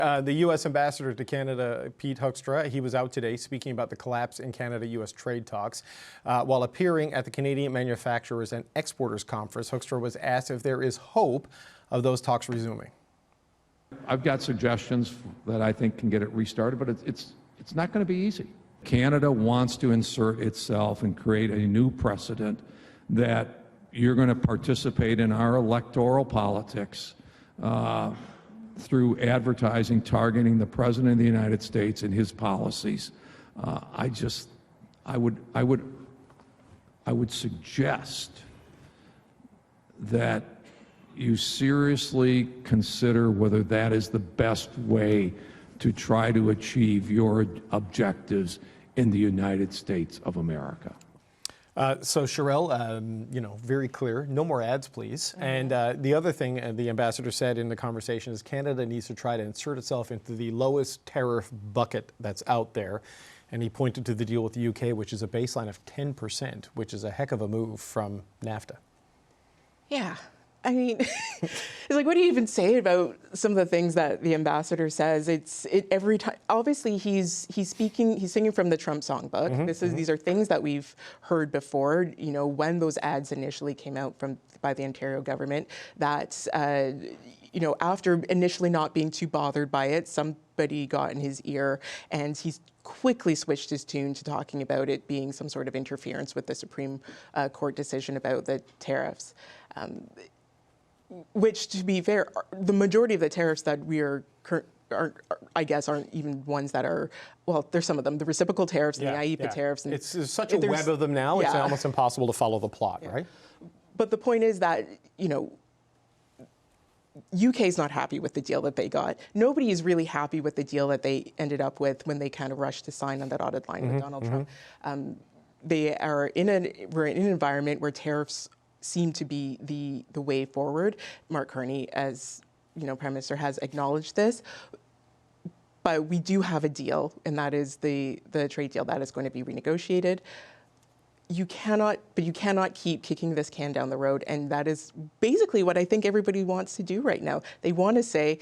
The U.S. ambassador to Canada, Pete Hoekstra, he was out today speaking about the collapse in Canada-U.S. trade talks. While appearing at the Canadian Manufacturers and Exporters Conference, Hoekstra was asked if there is hope of those talks resuming. I've got suggestions that I think can get it restarted, but it's not going to be easy. Canada wants to insert itself and create a new precedent that you're going to participate in our electoral politics through advertising targeting the President of the United States and his policies. I would suggest that you seriously consider whether that is the best way to try to achieve your objectives in the United States of America. So, Sherelle, very clear. No more ads, please. And the other thing the ambassador said in the conversation is Canada needs to try to insert itself into the lowest tariff bucket that's out there. And he pointed to the deal with the UK, which is a baseline of 10%, which is a heck of a move from NAFTA. Yeah. I mean, it's like, what do you even say about some of the things that the ambassador says? Every time. Obviously, he's singing from the Trump songbook. These are things that we've heard before. You know, when those ads initially came out by the Ontario government, that after initially not being too bothered by it, somebody got in his ear, and he's quickly switched his tune to talking about it being some sort of interference with the Supreme Court decision about the tariffs. Which, to be fair, the majority of the tariffs that we aren't even ones that are, well, there's some of them, the reciprocal tariffs and the IEEPA tariffs. And there's such a web of them now, it's almost impossible to follow the plot, right? But the point is that, UK's not happy with the deal that they got. Nobody is really happy with the deal that they ended up with when they kind of rushed to sign on the dotted line with Donald Trump. We're in an environment where tariffs seem to be the way forward. Mark Carney, as Prime Minister, has acknowledged this. But we do have a deal, and that is the trade deal that is going to be renegotiated. You cannot keep kicking this can down the road, and that is basically what I think everybody wants to do right now. They want to say,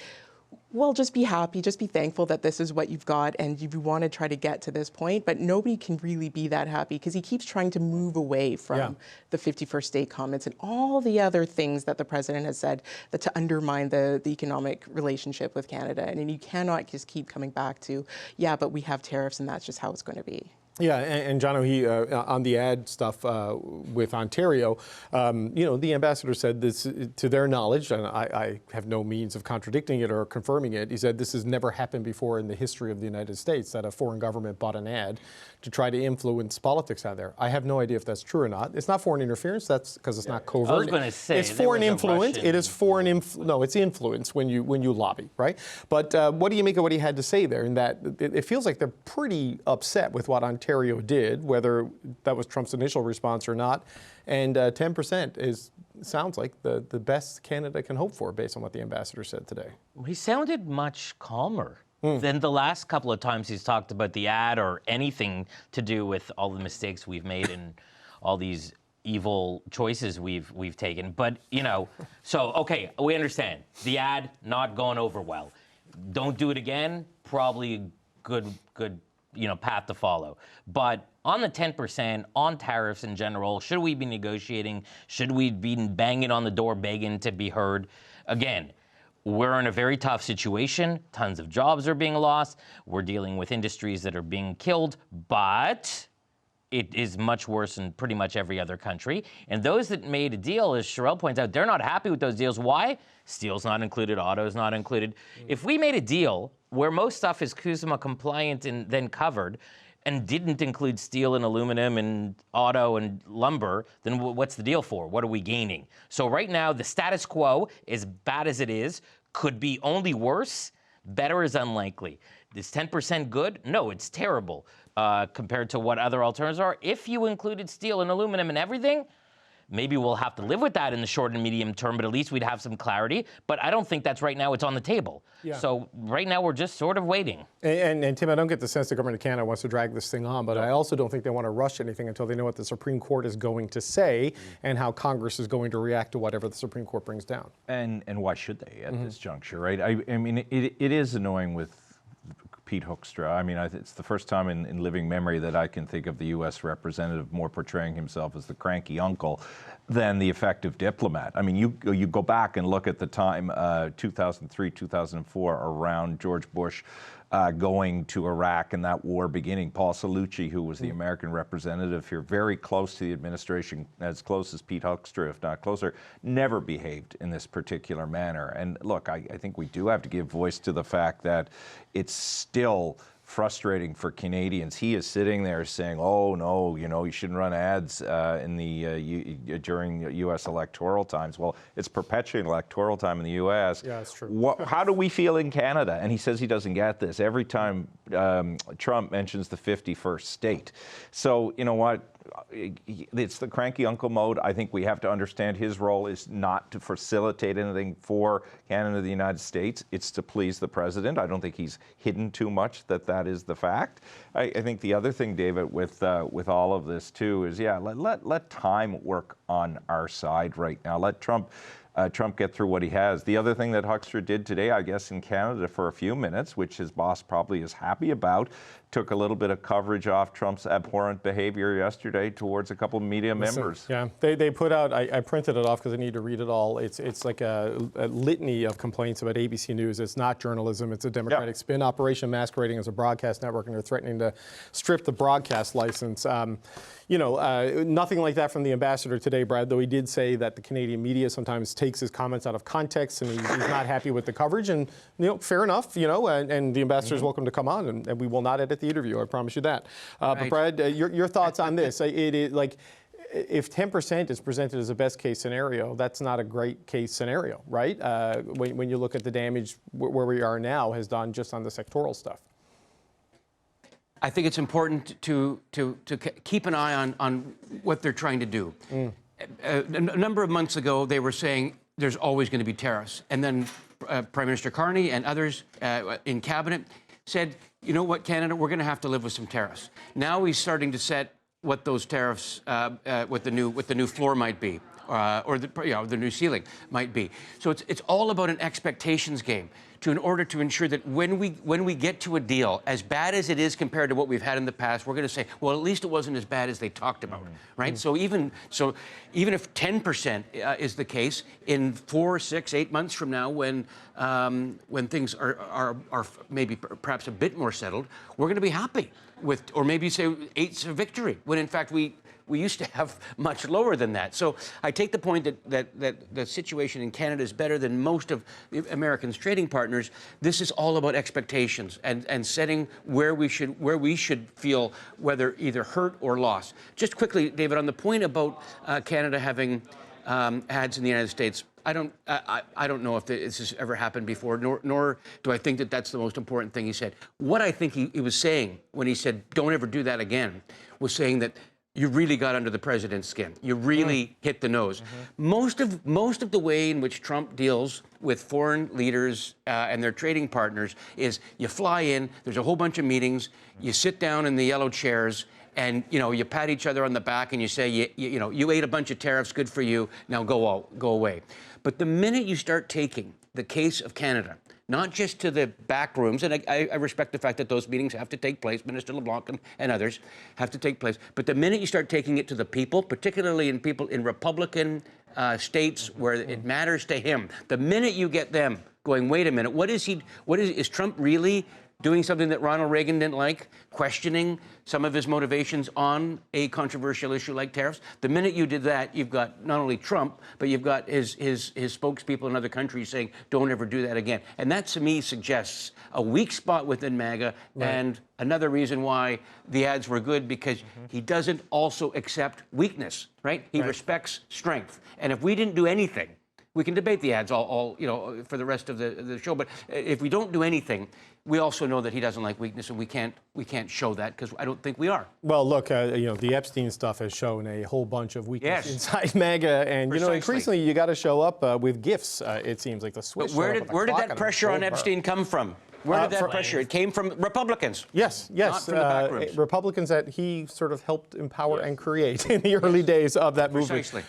well, just be happy, just be thankful that this is what you've got, and you want to try to get to this point, but nobody can really be that happy because he keeps trying to move away from the 51st state comments and all the other things that the president has said that to undermine the economic relationship with Canada. And you cannot just keep coming back to, yeah, but we have tariffs and that's just how it's going to be. Yeah, and Jono, he on the ad stuff with Ontario, the ambassador said this, to their knowledge, and I have no means of contradicting it or confirming it, he said this has never happened before in the history of the United States, that a foreign government bought an ad to try to influence politics out there. I have no idea if that's true or not. It's not foreign interference, that's because it's not covert. I was going to say, it's foreign influence. It is foreign it's influence when you lobby, right? But what do you make of what he had to say there? In that it feels like they're pretty upset with what Ontario did, whether that was Trump's initial response or not. And 10% sounds like the best Canada can hope for based on what the ambassador said today. He sounded much calmer than the last couple of times he's talked about the ad or anything to do with all the mistakes we've made and all these evil choices we've taken. But, so, okay, we understand. The ad not going over well. Don't do it again, probably good path to follow. But on the 10%, on tariffs in general, should we be negotiating? Should we be banging on the door, begging to be heard? Again, we're in a very tough situation. Tons of jobs are being lost. We're dealing with industries that are being killed, but it is much worse in pretty much every other country. And those that made a deal, as Sherelle points out, they're not happy with those deals. Why? Steel's not included, auto's not included. If we made a deal where most stuff is CUSMA compliant and then covered, and didn't include steel and aluminum and auto and lumber, then what's the deal for? What are we gaining? So right now, the status quo, as bad as it is, could be only worse. Better is unlikely. Is 10% good? No, it's terrible compared to what other alternatives are. If you included steel and aluminum and everything, maybe we'll have to live with that in the short and medium term, but at least we'd have some clarity. But I don't think that's right now. It's on the table. Yeah. So right now we're just sort of waiting. And Tim, I don't get the sense the government of Canada wants to drag this thing on, but I also don't think they want to rush anything until they know what the Supreme Court is going to say and how Congress is going to react to whatever the Supreme Court brings down. And why should they at this juncture, right? I mean, it is annoying with Pete Hoekstra. I mean, it's the first time in living memory that I can think of the U.S. representative more portraying himself as the cranky uncle than the effective diplomat. I mean, you go back and look at the time, 2003, 2004, around George Bush going to Iraq and that war beginning. Paul Cellucci, who was the American representative here, very close to the administration, as close as Pete Hoekstra, if not closer, never behaved in this particular manner. And look, I think we do have to give voice to the fact that it's still frustrating for Canadians. He is sitting there saying, "Oh no, you shouldn't run ads during U.S. electoral times." Well, it's perpetuating electoral time in the U.S. Yeah, that's true. How do we feel in Canada? And he says he doesn't get this every time Trump mentions the 51st state. So you know what? It's the cranky uncle mode. I think we have to understand his role is not to facilitate anything for Canada or the United States. It's to please the president. I don't think he's hidden too much that is the fact. I think the other thing, David, with all of this too is, let time work on our side right now. Let Trump get through what he has. The other thing that Hoekstra did today, I guess, in Canada for a few minutes, which his boss probably is happy about, took a little bit of coverage off Trump's abhorrent behavior yesterday towards a couple of media members. Yeah, they put out, I printed it off because I need to read it all. It's like a litany of complaints about ABC News. It's not journalism. It's a Democratic spin operation masquerading as a broadcast network, and they're threatening to strip the broadcast license. Nothing like that from the ambassador today, Brad, though he did say that the Canadian media sometimes takes his comments out of context and he's not happy with the coverage. And, fair enough, and the ambassador is welcome to come on, and we will not edit the interview, I promise you that. But Brad, your thoughts on this? It is like, if 10% is presented as a best case scenario, that's not a great case scenario, right? When you look at the damage where we are now has done just on the sectoral stuff. I think it's important to keep an eye on what they're trying to do. A number of months ago, they were saying there's always going to be tariffs. And then Prime Minister Carney and others in cabinet said, you know what, Canada, we're going to have to live with some tariffs. Now he's starting to set what those tariffs, what the new floor might be, or the new ceiling might be. So it's all about an expectations game. In order to ensure that when we get to a deal, as bad as it is compared to what we've had in the past, we're going to say, well, at least it wasn't as bad as they talked about, right? So even if 10% is the case, in 4, 6, 8 months from now, when things are maybe perhaps a bit more settled, we're going to be happy with, or maybe say 8's a victory, when in fact we used to have much lower than that. So I take the point that the situation in Canada is better than most of Americans' trading partners. This is all about expectations and setting where we should feel whether either hurt or lost. Just quickly, David, on the point about Canada having ads in the United States, I don't know if this has ever happened before, nor do I think that that's the most important thing he said. What I think he was saying when he said, don't ever do that again, was saying that you really got under the president's skin. You really hit the nose. Most of the way in which Trump deals with foreign leaders and their trading partners is you fly in, there's a whole bunch of meetings, you sit down in the yellow chairs, and you pat each other on the back and you say, you ate a bunch of tariffs, good for you, now go away. But the minute you start taking the case of Canada, not just to the back rooms, and I respect the fact that those meetings have to take place, Minister LeBlanc and others have to take place, but the minute you start taking it to the people, particularly in people in Republican states where it matters to him, the minute you get them going, wait a minute, is Trump really doing something that Ronald Reagan didn't like, questioning some of his motivations on a controversial issue like tariffs? The minute you did that, you've got not only Trump, but you've got his spokespeople in other countries saying, don't ever do that again. And that, to me, suggests a weak spot within MAGA, and another reason why the ads were good, because he doesn't also accept weakness, right? He respects strength. And if we didn't do anything, We can debate the ads all for the rest of the show, but if we don't do anything, we also know that he doesn't like weakness, and we can't show that because I don't think we are. Well, look, the Epstein stuff has shown a whole bunch of weakness inside MAGA, and Precisely. Increasingly you got to show up with gifts. It seems like the Swiss. But where did that pressure on Epstein come from? Where did that pressure? It came from Republicans. Yes, Not from the back rooms. Republicans that he sort of helped empower and create in the early days of that movement. Precisely.